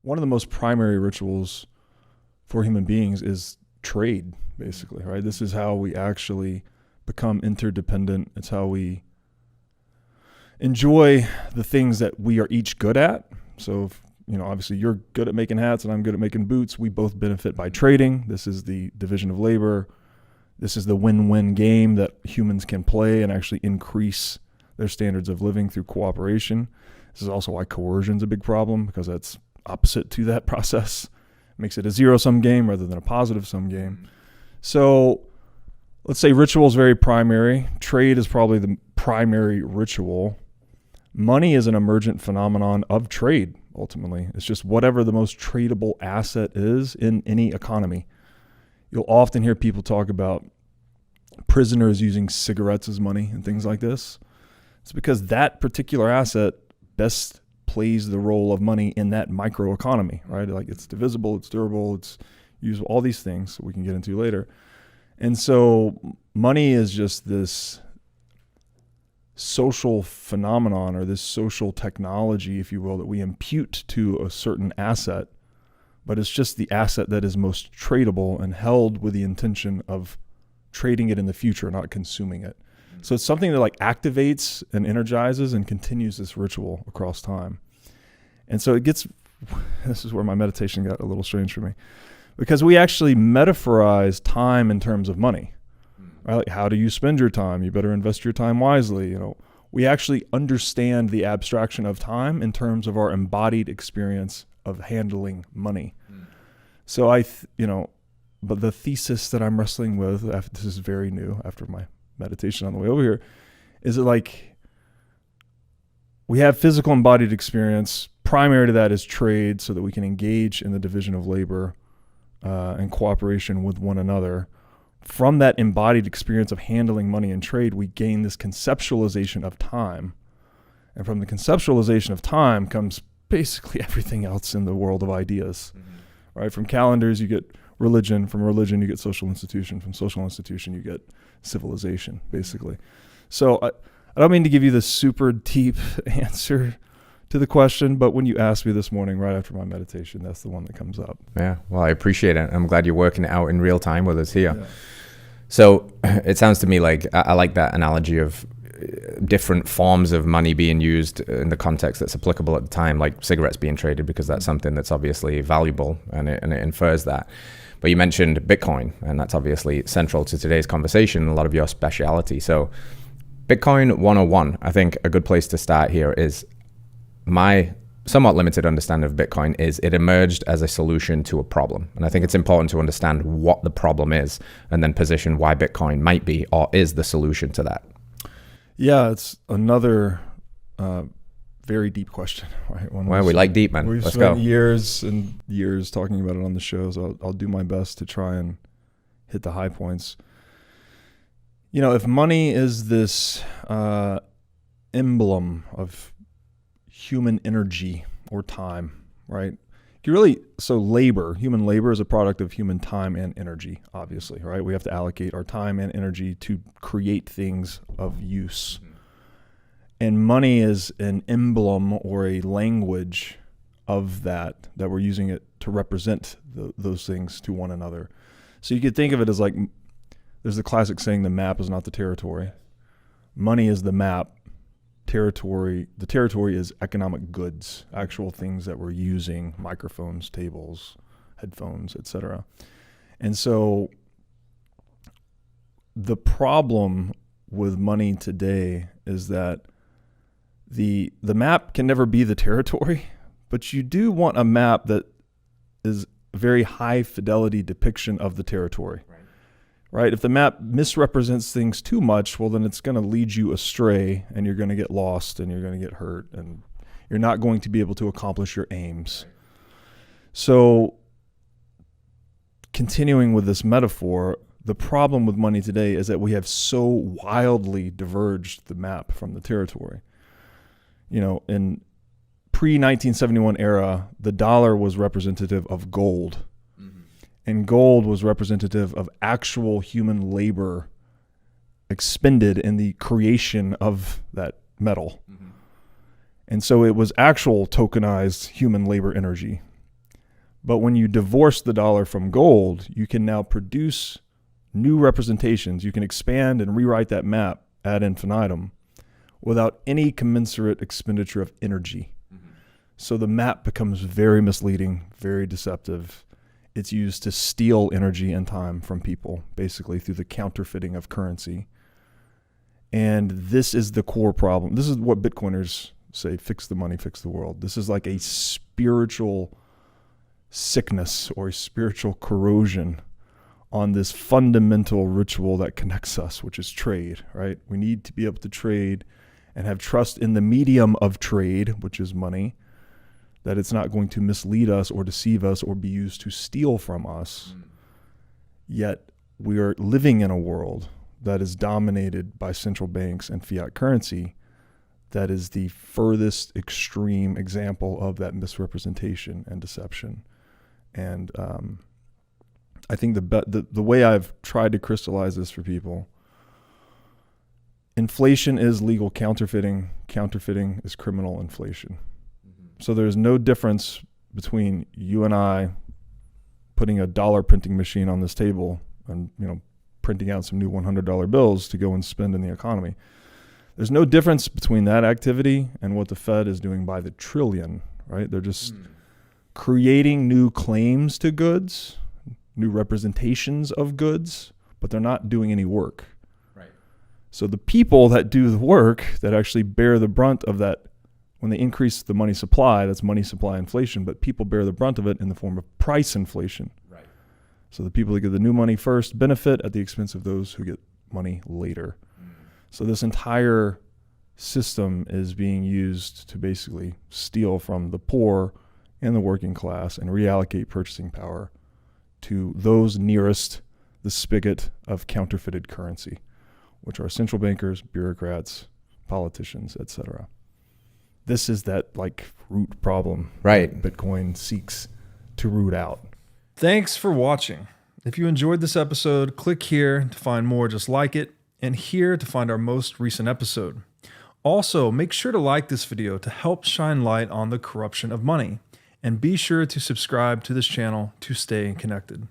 one of the most primary rituals for human beings is trade, basically, right? This is how we actually become interdependent. It's how we enjoy the things that we are each good at. So, if, obviously you're good at making hats and I'm good at making boots. We both benefit by trading. This is the division of labor. This is the win-win game that humans can play and actually increase their standards of living through cooperation. This is also why coercion is a big problem, because that's opposite to that process. It makes it a zero-sum game rather than a positive-sum game. So let's say ritual is very primary. Trade is probably the primary ritual. Money is an emergent phenomenon of trade, ultimately. It's just whatever the most tradable asset is in any economy. You'll often hear people talk about prisoners using cigarettes as money and things like this. It's because that particular asset best plays the role of money in that microeconomy, right? Like, it's divisible, it's durable, it's usable, all these things that we can get into later. And so money is just this social phenomenon, or this social technology, if you will, that we impute to a certain asset, but it's just the asset that is most tradable and held with the intention of trading it in the future, not consuming it. So it's something that like activates and energizes and continues this ritual across time. And so this is where my meditation got a little strange for me, because we actually metaphorize time in terms of money, right? Like, how do you spend your time? You better invest your time wisely. We actually understand the abstraction of time in terms of our embodied experience of handling money. So but the thesis that I'm wrestling with, this is very new after my meditation on the way over here, is that like we have physical embodied experience. Primary to that is trade, so that we can engage in the division of labor and cooperation with one another. From that embodied experience of handling money and trade, we gain this conceptualization of time. And from the conceptualization of time comes basically everything else in the world of ideas, right? From calendars, you get religion. From religion, you get social institution. From social institution, you get civilization, basically. So I don't mean to give you the super deep answer to the question, but when you asked me this morning, right after my meditation, that's the one that comes up. Yeah, well, I appreciate it. I'm glad you're working it out in real time with us here. Yeah. So it sounds to me like I like that analogy of different forms of money being used in the context that's applicable at the time, like cigarettes being traded, because that's something that's obviously valuable, and it infers that. But you mentioned Bitcoin, and that's obviously central to today's conversation, a lot of your speciality. So Bitcoin 101, I think a good place to start here is my somewhat limited understanding of Bitcoin is it emerged as a solution to a problem. And I think it's important to understand what the problem is and then position why Bitcoin might be or is the solution to that. Yeah, it's another very deep question. Right? We like deep, man. We've Let's go. spent years and years talking about it on the show, so I'll do my best to try and hit the high points. If money is this emblem of human energy or time, right? Human labor is a product of human time and energy, obviously, right? We have to allocate our time and energy to create things of use. And money is an emblem or a language of that we're using it to represent those things to one another. So you could think of it as like, there's the classic saying, the map is not the territory. Money is the map. The territory is economic goods, actual things that we're using, microphones, tables, headphones, etc. And so the problem with money today is that the map can never be the territory, but you do want a map that is a very high fidelity depiction of the territory. Right? If the map misrepresents things too much, well, then it's going to lead you astray, and you're going to get lost, and you're going to get hurt, and you're not going to be able to accomplish your aims. So continuing with this metaphor, the problem with money today is that we have so wildly diverged the map from the territory. In pre-1971 era, the dollar was representative of gold. And gold was representative of actual human labor expended in the creation of that metal. And so it was actual tokenized human labor energy. But when you divorce the dollar from gold, you can now produce new representations. You can expand and rewrite that map ad infinitum without any commensurate expenditure of energy. So the map becomes very misleading, very deceptive. It's used to steal energy and time from people, basically through the counterfeiting of currency. And this is the core problem. This is what Bitcoiners say, fix the money, fix the world. This is like a spiritual sickness or a spiritual corrosion on this fundamental ritual that connects us, which is trade, right? We need to be able to trade and have trust in the medium of trade, which is money, that it's not going to mislead us or deceive us or be used to steal from us. Yet we are living in a world that is dominated by central banks and fiat currency that is the furthest extreme example of that misrepresentation and deception. And I think the way I've tried to crystallize this for people, inflation is legal counterfeiting. Counterfeiting is criminal inflation. So there's no difference between you and I putting a dollar printing machine on this table and, printing out some new $100 bills to go and spend in the economy. There's no difference between that activity and what the Fed is doing by the trillion, right? They're just creating new claims to goods, new representations of goods, but they're not doing any work. Right. So the people that do the work, that actually bear the brunt of that, when they increase the money supply, that's money supply inflation, but people bear the brunt of it in the form of price inflation. Right. So the people that get the new money first benefit at the expense of those who get money later. So this entire system is being used to basically steal from the poor and the working class and reallocate purchasing power to those nearest the spigot of counterfeited currency, which are central bankers, bureaucrats, politicians, etc. This is that root problem Right. Bitcoin seeks to root out. Thanks for watching. If you enjoyed this episode, click here to find more just like it, and here to find our most recent episode. Also, make sure to like this video to help shine light on the corruption of money, and be sure to subscribe to this channel to stay connected.